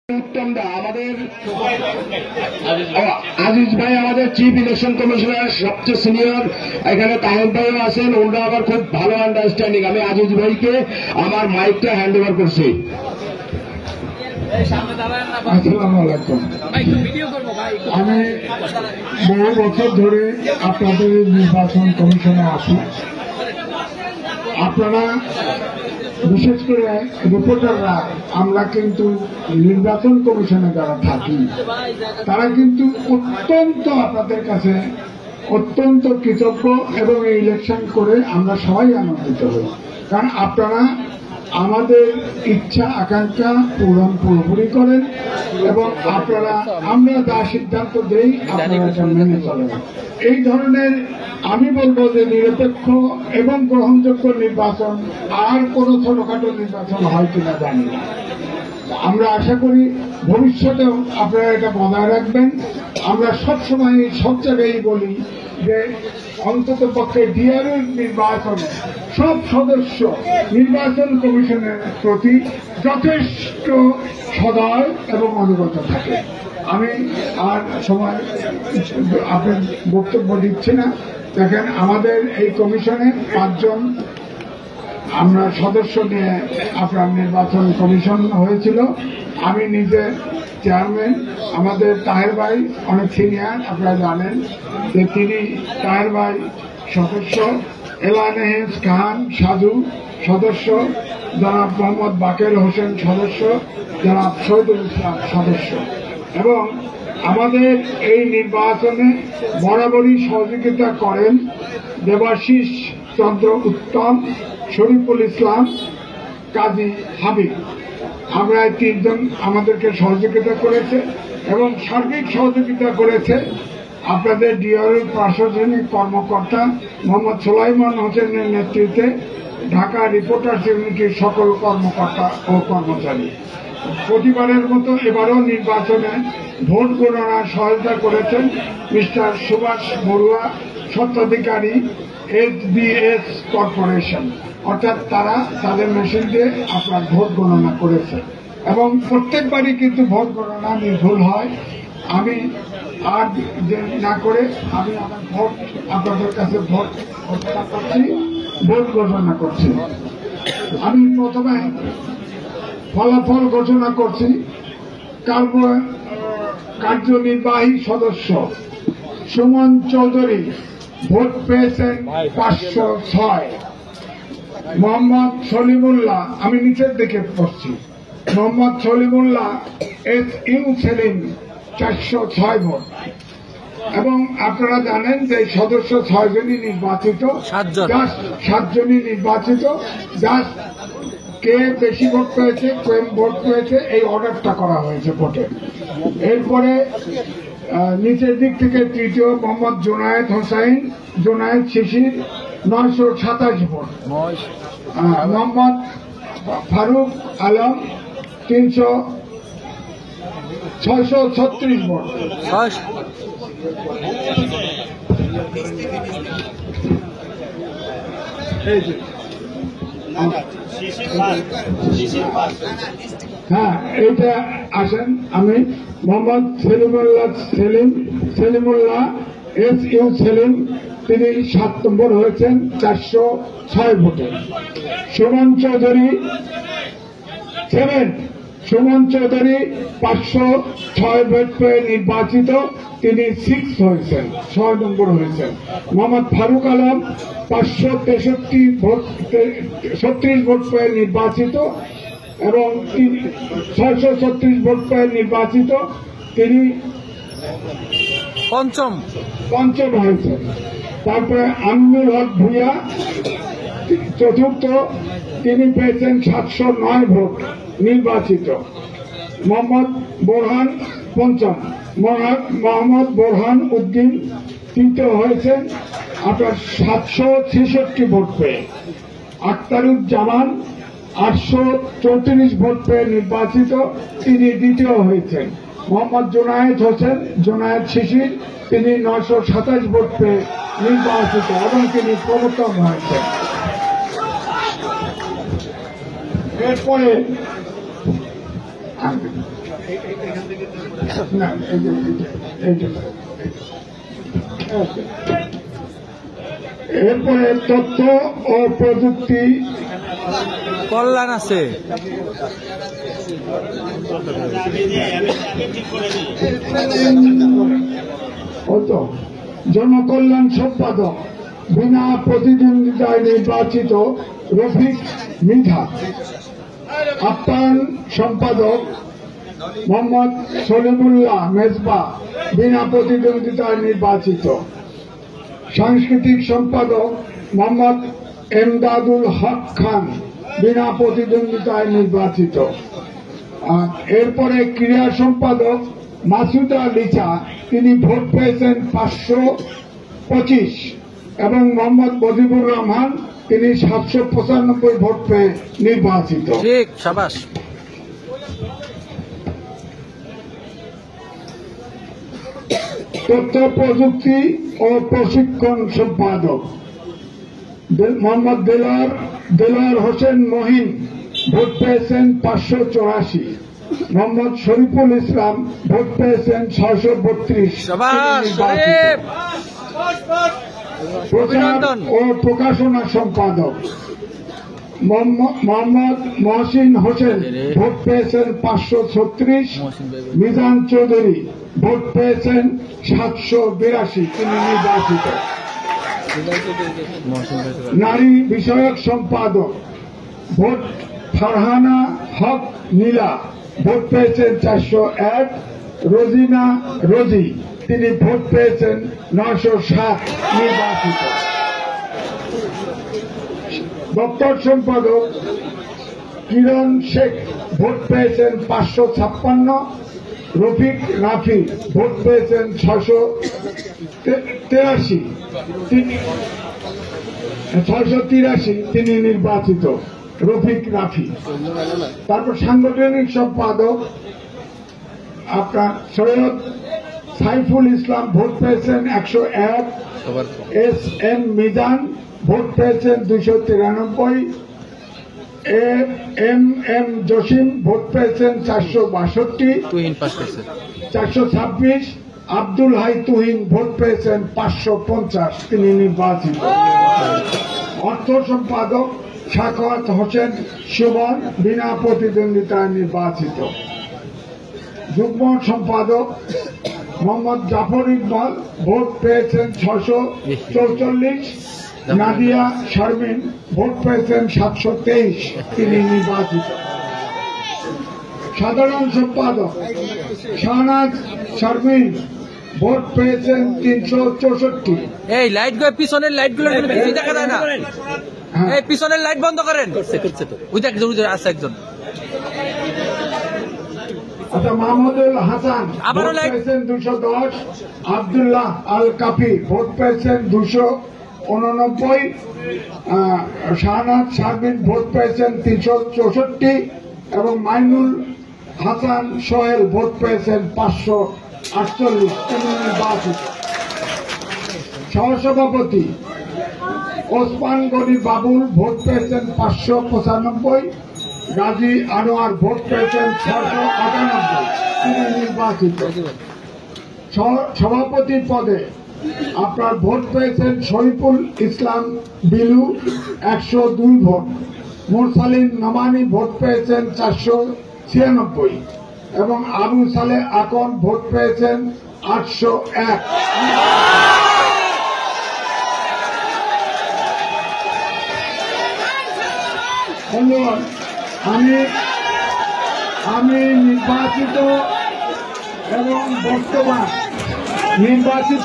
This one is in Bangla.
উত্তমদা আমাদের আজিজ ভাই আমাদের চিফ ইলেকশন কমিশনার সবচেয়ে সিনিয়র, এখানে তাহের ভাইও আছেন, ওনারা আবার খুব ভালো আন্ডারস্ট্যান্ডিং। আমি আজিজ ভাইকে আমার মাইকটা হ্যান্ড ওভার করছি। আসসালামু আলাইকুম। আমি বহু বছর ধরে আপনাদের নির্বাচন কমিশনে আছি। আপনারা বিশেষ করে রিপোর্টাররা আমরা কিন্তু নির্বাচন কমিশনে যারা থাকি তারা কিন্তু অত্যন্ত আপনাদের কাছে অত্যন্ত কৃতজ্ঞ এবং এই ইলেকশন করে আমরা সবাই আনন্দিত হই, কারণ আপনারা আমাদের ইচ্ছা আকাঙ্ক্ষা পূরণ পুরোপুরি করেন এবং আপনারা আমরা যা সিদ্ধান্ত দেই আপনারা এটা মেনে চলেন। এই ধরনের আমি বলবো যে নিরপেক্ষ এবং গ্রহণযোগ্য নির্বাচন আর কোনো ছোটখাটো নির্বাচন হয় কিনা জানি না। আমরা আশা করি ভবিষ্যতেও আপনারা এটা বজায় রাখবেন। আমরা সবসময় সব জায়গায় বলি যে অন্তত পক্ষে ডিআরএর নির্বাচনে সব সদস্য নির্বাচন কমিশনের প্রতি যথেষ্ট সদয় এবং অনুগত থাকে। আমি আর সময় আপনার বক্তব্য দিচ্ছি না। দেখেন, আমাদের এই কমিশনে 5 জন আমরা সদস্য নিয়ে আপনার নির্বাচন কমিশন হয়েছিল। আমি নিজে চেয়ারম্যান, আমাদের তাহের ভাই অনেক সিনিয়র, আপনারা জানেন যে তিনি তাহের ভাই সদস্য, এলানেহেজ খান সাজু সদস্য, জনাব মোহাম্মদ বাকের হোসেন সদস্য, জনাব শহীদুল ইসলাম সদস্য। এবং আমাদের এই নির্বাচনে বরাবরই সহযোগিতা করেন দেবাশিস চন্দ্র উত্তম, শরীফুল ইসলাম, কাজী হাবিব। আমরা 3 জন আমাদেরকে সহযোগিতা করেছে এবং সার্বিক সহযোগিতা করেছে আপনাদের ডিআরএর প্রশাসনিক কর্মকর্তা মোহাম্মদ সুলাইমান হোসেনের নেতৃত্বে ঢাকা রিপোর্টার্স ইউনিটির সকল কর্মকর্তা ও কর্মচারী। প্রতিবারের মতো এবারও নির্বাচনে ভোট গণনার সহায়তা করেছেন মিস্টার সুভাষ বড়ুয়া, স্বত্বাধিকারী HBS কর্পোরেশন, অর্থাৎ তারা তাদের মেশিন দিয়ে আপনার ভোট গণনা করেছে এবং প্রত্যেকবারই কিন্তু ভোট গণনা নির্ভুল হয়। আমি আর না করে আমি আমার ভোট আপনাদের কাছে ভোট ঘোষণা করছি, ভোট ঘোষণা করছি। আমি প্রথমে ফলাফল ঘোষণা করছি। কার্যনির্বাহী সদস্য সুমন চৌধুরী ভোট পেয়েছেন 506। মোহাম্মদ সলিমুল্লাহ, আমি নিচের দিকে পড়ছি, মোহাম্মদ সলিমুল্লাহ SU সেলিম 406 ভোট। এবং আপনারা জানেন যে সদস্য 6 জনই নির্বাচিত, 7 জনই নির্বাচিত। জাস্ট কে বেশি ভোট পেয়েছে, কম ভোট পেয়েছে, এই অর্ডারটা করা হয়েছে ভোটে। এরপরে নিচের দিক থেকে তৃতীয় মোহাম্মদ জোনায়েদ শিশির 927 ভোট। মোহাম্মদ ফারুক আলম 636 ভোট। হ্যাঁ, এইটা আসেন। আমি মোহাম্মদ সেলিমুল্লাহ SU সেলিম, তিনি 7 নম্বর হয়েছেন 406 ভোটে। সুমন চৌধুরী 506 ভোট পেয়ে নির্বাচিত, তিনি 6 হয়েছেন, 6 নম্বর হয়েছেন। মোহাম্মদ ফারুক আলম 563 ভোট পেয়ে নির্বাচিত এবং 636 ভোট পেয়ে নির্বাচিত, তিনি পঞ্চম হয়েছেন। তারপরে আমিনুল হক ভূঁইয়া 4র্থ, তিনি পেয়েছেন 709 ভোট নির্বাচিত। মোহাম্মদ বোরহান 5ম, মোহাম্মদ বোরহান উদ্দিন 3য় হয়েছেন আপনার 766 ভোট পেয়ে। আখতারুজ্জামান 834 ভোট পেয়ে নির্বাচিত, তিনি 2য় হয়েছেন। মোহাম্মদ জোনায়েদ শিশির, তিনি 927 ভোট পেয়ে নির্বাচিত এবং তিনি প্রথম হয়েছেন। এরপরে আনবেন না, এইটা এরপরে তথ্য ও প্রযুক্তি কল্যাণ আছে। জনকল্যাণ সম্পাদক বিনা প্রতিদ্বন্দ্বিতায় নির্বাচিত রফিক মৃধা। আপ্যায়ন সম্পাদক মোহাম্মদ সলিমুল্লাহ মেজবা, বিনা প্রতিদ্বন্দ্বিতায় নির্বাচিত। সাংস্কৃতিক সম্পাদক মোহাম্মদ এমদাদুল হক খান, বিনা প্রতিদ্বন্দ্বিতায় নির্বাচিত। এরপরে ক্রীড়া সম্পাদক মাসুদা লিচা, তিনি ভোট পেয়েছেন 525, এবং মোহাম্মদ মজিবুর রহমান, তিনি 795 ভোট পেয়ে নির্বাচিত। ঠিক, সাবাস। তথ্য প্রযুক্তি ও প্রশিক্ষণ সম্পাদক মোহাম্মদ দেলোয়ার হোসেন মহিন, ভোট পেয়েছেন 584। মোহাম্মদ শরীফুল ইসলাম, ভোট পেয়েছেন 632। প্রচার ও প্রকাশনা সম্পাদক মোহাম্মদ মহসিন হোসেন, ভোট পেয়েছেন 536। মিজান চৌধুরী, ভোট পেয়েছেন 782, তিনি নির্বাচিত। নারী বিষয়ক সম্পাদক ভোট ফারহানা হক নীলা, ভোট পেয়েছেন 401। রোজিনা রোজি, তিনি ভোট পেয়েছেন 907, নির্বাচিত। দপ্তর সম্পাদক কিরণ শেখ, ভোট পেয়েছেন 556। রফিক রাফি, ভোট পেয়েছেন 683, তিনি নির্বাচিত। রফিক রাফি। তারপর সাংগঠনিক সম্পাদক আপনার সৈয়দ সাইফুল ইসলাম, ভোট পেয়েছেন 101। এস এম মিজান, ভোট পেয়েছেন 293। এম এম জসিম, ভোট পেয়েছেন 462। 426। আব্দুল হাই তুহিন, ভোট পেয়েছেন 550, তিনি নির্বাচিত। অর্থ সম্পাদক সাখাওয়াত হোসেন সুমন, বিনা প্রতিদ্বন্দ্বিতায় নির্বাচিত। যুগ্ম সম্পাদক মোহাম্মদ জাফর ইকবাল, ভোট পেয়েছেন 644। নাদিয়া শারমিন, ভোট পেয়েছেন 723, তিনি নির্বাচিত। সাধারণ সম্পাদক শাহনাজ শারমিন, ভোট পেয়েছেন 364। এই লাইট গুলো, পিছনের লাইট গুলো দেখা যায় না, এই পিছনের লাইট বন্ধ করেন। ওই দেখ আছে একজন। আচ্ছা, মাহমুদুল হাসান, ভোট পেয়েছেন 210। আব্দুল্লাহ আল কাফি, ভোট পেয়েছেন 289। শাহনাজ শারমিন, ভোট পেয়েছেন 364, এবং মাইনুল হাসান সোহেল, ভোট পেয়েছেন 548, তিনি নির্বাচিত। সহসভাপতি ওসমান গনি বাবুল, ভোট পেয়েছেন 595। গাজী আনোয়ার, ভোট পেয়েছেন 698, তিনি নির্বাচিত। সভাপতি পদে আপনার ভোট পেয়েছেন শরীফুল ইসলাম বিলু, 102 ভোট। মুরসালিন নমানি, ভোট পেয়েছেন 496, এবং আবু সালেহ আকন, ভোট পেয়েছেন 801। ধন্যবাদ। আমি নির্বাচিত এবং বর্তমান নির্বাচিত